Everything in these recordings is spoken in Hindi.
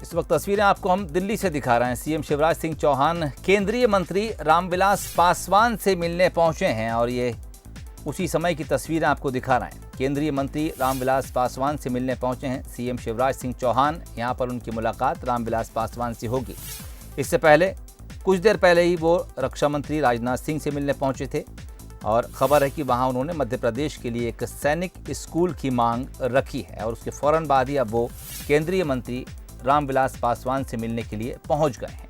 इस वक्त तस्वीरें आपको हम दिल्ली से दिखा रहे हैं। सीएम शिवराज सिंह चौहान केंद्रीय मंत्री रामविलास पासवान से मिलने पहुंचे हैं और ये उसी समय की तस्वीरें आपको दिखा रहे हैं। केंद्रीय मंत्री रामविलास पासवान से मिलने पहुंचे हैं सीएम शिवराज सिंह चौहान। यहां पर उनकी मुलाकात रामविलास पासवान से होगी। इससे पहले कुछ देर पहले ही वो रक्षा मंत्री राजनाथ सिंह से मिलने पहुंचे थे और खबर है कि वहां उन्होंने मध्य प्रदेश के लिए एक सैनिक स्कूल की मांग रखी है और उसके फौरन बाद ही अब वो केंद्रीय मंत्री रामविलास पासवान से मिलने के लिए पहुंच गए हैं।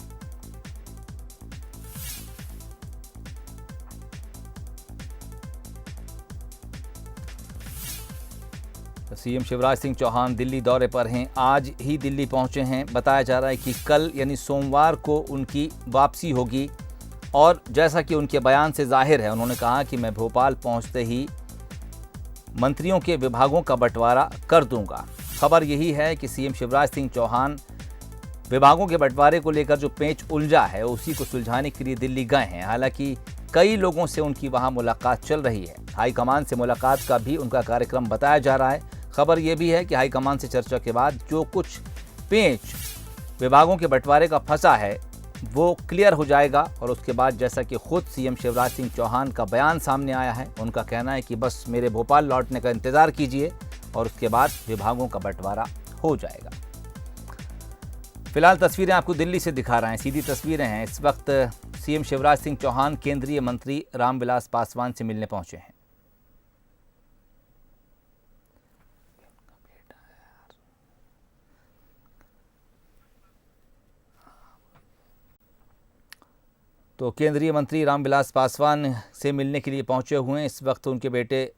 तो सीएम शिवराज सिंह चौहान दिल्ली दौरे पर हैं। आज ही दिल्ली पहुंचे हैं। बताया जा रहा है कि कल यानी सोमवार को उनकी वापसी होगी और जैसा कि उनके बयान से जाहिर है, उन्होंने कहा कि मैं भोपाल पहुंचते ही मंत्रियों के विभागों का बंटवारा कर दूंगा। खबर यही है कि सीएम शिवराज सिंह चौहान विभागों के बंटवारे को लेकर जो पेच उलझा है उसी को सुलझाने के लिए दिल्ली गए हैं। हालांकि कई लोगों से उनकी वहां मुलाकात चल रही है। हाईकमान से मुलाकात का भी उनका कार्यक्रम बताया जा रहा है। खबर यह भी है कि हाईकमान से चर्चा के बाद जो कुछ पेच विभागों के बंटवारे का फंसा है वो क्लियर हो जाएगा और उसके बाद जैसा कि खुद सीएम शिवराज सिंह चौहान का बयान सामने आया है, उनका कहना है कि बस मेरे भोपाल लौटने का इंतजार कीजिए और उसके बाद विभागों का बंटवारा हो जाएगा। फिलहाल तस्वीरें आपको दिल्ली से दिखा रहे हैं। सीधी तस्वीरें हैं। इस वक्त सीएम शिवराज सिंह चौहान केंद्रीय मंत्री रामविलास पासवान से मिलने पहुंचे हैं। तो केंद्रीय मंत्री रामविलास पासवान से मिलने के लिए पहुंचे हुए हैं। इस वक्त उनके बेटे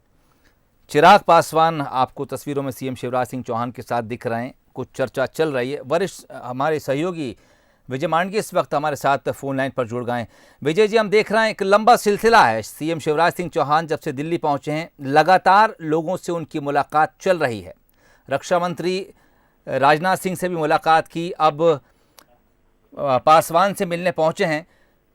चिराग पासवान आपको तस्वीरों में सीएम शिवराज सिंह चौहान के साथ दिख रहे हैं। कुछ चर्चा चल रही है। वरिष्ठ हमारे सहयोगी विजय मांडगे इस वक्त हमारे साथ फोन लाइन पर जुड़ गए हैं। विजय जी, हम देख रहे हैं एक लंबा सिलसिला है। सीएम शिवराज सिंह चौहान जब से दिल्ली पहुंचे हैं लगातार लोगों से उनकी मुलाकात चल रही है। रक्षा मंत्री राजनाथ सिंह से भी मुलाकात की, अब पासवान से मिलने पहुंचे हैं।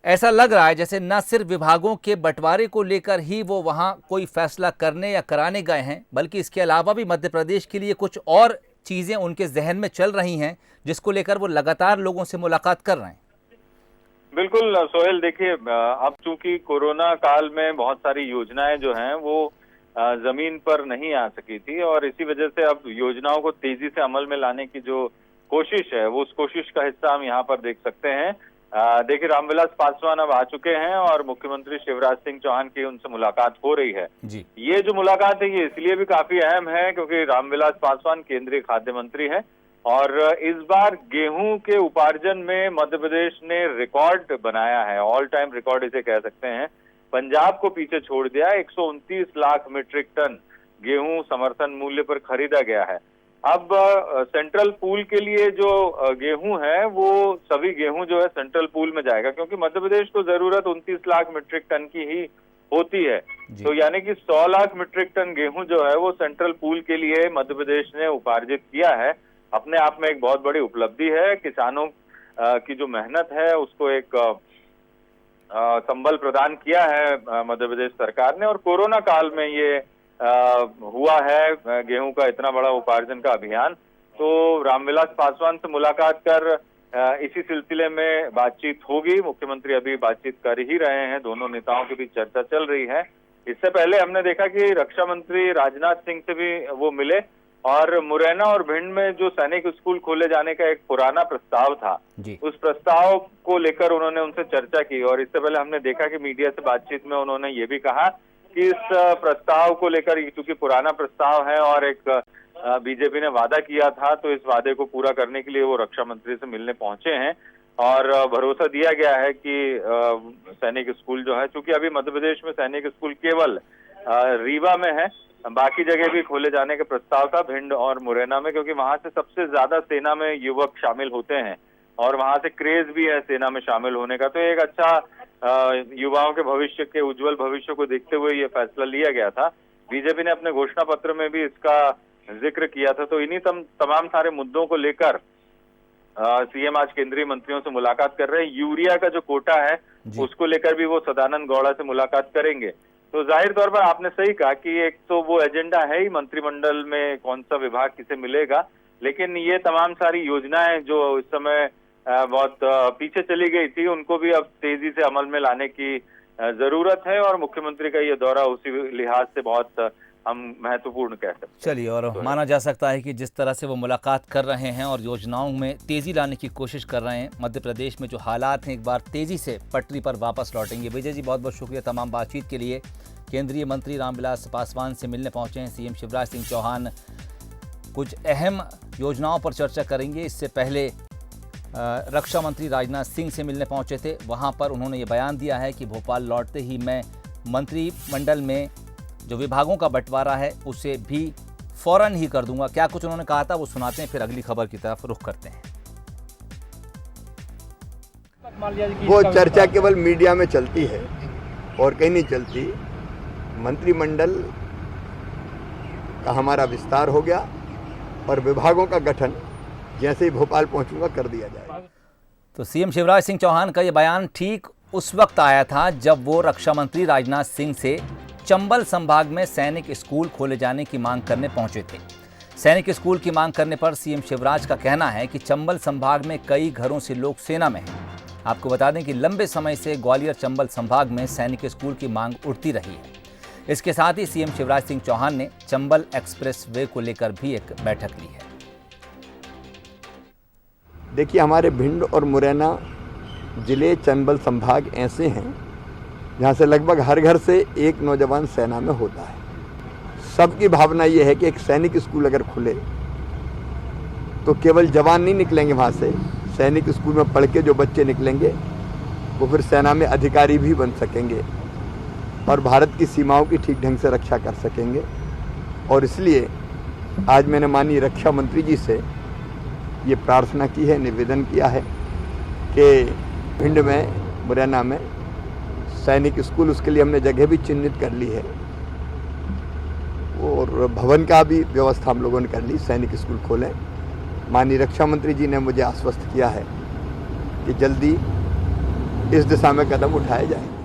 ऐसा लग रहा है जैसे न सिर्फ विभागों के बंटवारे को लेकर ही वो वहां कोई फैसला करने या कराने गए हैं, बल्कि इसके अलावा भी मध्य प्रदेश के लिए कुछ और चीजें उनके जहन में चल रही हैं जिसको लेकर वो लगातार लोगों से मुलाकात कर रहे हैं। बिल्कुल सोहेल, देखिए अब चूंकि कोरोना काल में बहुत सारी योजनाएं जो हैं वो जमीन पर नहीं आ सकी थी और इसी वजह से अब योजनाओं को तेजी से अमल में लाने की जो कोशिश है वो उस कोशिश का हिस्सा हम यहाँ पर देख सकते हैं। देखिए रामविलास पासवान अब आ चुके हैं और मुख्यमंत्री शिवराज सिंह चौहान की उनसे मुलाकात हो रही है जी। ये जो मुलाकात है ये इसलिए भी काफी अहम है क्योंकि रामविलास पासवान केंद्रीय खाद्य मंत्री हैं और इस बार गेहूं के उपार्जन में मध्य प्रदेश ने रिकॉर्ड बनाया है। ऑल टाइम रिकॉर्ड इसे कह सकते हैं। पंजाब को पीछे छोड़ दिया। 129 लाख मीट्रिक टन गेहूं समर्थन मूल्य पर खरीदा गया है। अब सेंट्रल पूल के लिए जो गेहूं है वो सभी गेहूं जो है सेंट्रल पूल में जाएगा क्योंकि मध्य प्रदेश को जरूरत 29 लाख मीट्रिक टन की ही होती है। तो यानी कि 100 लाख मीट्रिक टन गेहूं जो है वो सेंट्रल पूल के लिए मध्य प्रदेश ने उपार्जित किया है। अपने आप में एक बहुत बड़ी उपलब्धि है। किसानों की जो मेहनत है उसको एक संबल प्रदान किया है मध्य प्रदेश सरकार ने और कोरोना काल में ये हुआ है गेहूं का इतना बड़ा उपार्जन का अभियान। तो रामविलास पासवान से मुलाकात कर इसी सिलसिले में बातचीत होगी। मुख्यमंत्री अभी बातचीत कर ही रहे हैं। दोनों नेताओं के बीच चर्चा चल रही है। इससे पहले हमने देखा कि रक्षा मंत्री राजनाथ सिंह से भी वो मिले और मुरैना और भिंड में जो सैनिक स्कूल खोले जाने का एक पुराना प्रस्ताव था उस प्रस्ताव को लेकर उन्होंने उनसे चर्चा की और इससे पहले हमने देखा कि मीडिया से बातचीत में उन्होंने ये भी कहा कि इस प्रस्ताव को लेकर क्योंकि पुराना प्रस्ताव है और एक बीजेपी ने वादा किया था तो इस वादे को पूरा करने के लिए वो रक्षा मंत्री से मिलने पहुंचे हैं और भरोसा दिया गया है कि सैनिक स्कूल जो है, चूंकि अभी मध्य प्रदेश में सैनिक स्कूल केवल रीवा में है, बाकी जगह भी खोले जाने का प्रस्ताव था भिंड और मुरैना में क्योंकि वहां से सबसे ज्यादा सेना में युवक शामिल होते हैं और वहां से क्रेज भी है सेना में शामिल होने का। तो एक अच्छा युवाओं के भविष्य के उज्जवल भविष्य को देखते हुए ये फैसला लिया गया था। बीजेपी ने अपने घोषणा पत्र में भी इसका जिक्र किया था। तो इन्हीं तमाम सारे मुद्दों को लेकर सीएम आज केंद्रीय मंत्रियों से मुलाकात कर रहे हैं। यूरिया का जो कोटा है उसको लेकर भी वो सदानंद गौड़ा से मुलाकात करेंगे। तो जाहिर तौर पर आपने सही कहा कि एक तो वो एजेंडा है ही मंत्रिमंडल में कौन सा विभाग किसे मिलेगा, लेकिन ये तमाम सारी योजनाएं जो इस समय बहुत पीछे चली गई थी, उनको भी अब तेजी से अमल में लाने की जरूरत है और मुख्यमंत्री का ये दौरा उसी लिहाज से बहुत हम महत्वपूर्ण कह सकते हैं। चलिए, और माना जा सकता है कि जिस तरह से वो मुलाकात कर रहे हैं और योजनाओं में तेजी लाने की कोशिश कर रहे हैं, मध्य प्रदेश में जो हालात हैं एक बार तेजी से पटरी पर वापस लौटेंगे। विजय जी, बहुत बहुत शुक्रिया तमाम बातचीत के लिए। केंद्रीय मंत्री रामविलास पासवान से मिलने पहुंचे हैं सीएम शिवराज सिंह चौहान। कुछ अहम योजनाओं पर चर्चा करेंगे। इससे पहले रक्षा मंत्री राजनाथ सिंह से मिलने पहुंचे थे। वहां पर उन्होंने ये बयान दिया है कि भोपाल लौटते ही मैं मंत्रिमंडल में जो विभागों का बंटवारा है उसे भी फौरन ही कर दूंगा। क्या कुछ उन्होंने कहा था वो सुनाते हैं, फिर अगली खबर की तरफ रुख करते हैं। वो चर्चा केवल मीडिया में चलती है और कहीं नहीं चलती। मंत्रिमंडल का हमारा विस्तार हो गया और विभागों का गठन जैसे ही भोपाल पहुंचूंगा कर दिया जाएगा। तो सीएम शिवराज सिंह चौहान का ये बयान ठीक उस वक्त आया था जब वो रक्षा मंत्री राजनाथ सिंह से चंबल संभाग में सैनिक स्कूल खोले जाने की मांग करने पहुंचे थे। सैनिक स्कूल की मांग करने पर सीएम शिवराज का कहना है कि चंबल संभाग में कई घरों से लोग सेना में हैं। आपको बता दें कि लंबे समय से ग्वालियर चंबल संभाग में सैनिक स्कूल की मांग उठती रही है। इसके साथ ही सीएम शिवराज सिंह चौहान ने चंबल एक्सप्रेस वे को लेकर भी एक बैठक ली है। देखिए, हमारे भिंड और मुरैना जिले चंबल संभाग ऐसे हैं जहाँ से लगभग हर घर से एक नौजवान सेना में होता है। सबकी भावना ये है कि एक सैनिक स्कूल अगर खुले तो केवल जवान नहीं निकलेंगे वहाँ से, सैनिक स्कूल में पढ़ के जो बच्चे निकलेंगे वो फिर सेना में अधिकारी भी बन सकेंगे और भारत की सीमाओं की ठीक ढंग से रक्षा कर सकेंगे। और इसलिए आज मैंने माननीय रक्षा मंत्री जी से ये प्रार्थना की है, निवेदन किया है कि भिंड में, मुरैना में सैनिक स्कूल, उसके लिए हमने जगह भी चिन्हित कर ली है और भवन का भी व्यवस्था हम लोगों ने कर ली, सैनिक स्कूल खोलें। माननीय रक्षा मंत्री जी ने मुझे आश्वस्त किया है कि जल्दी इस दिशा में कदम उठाए जाएंगे।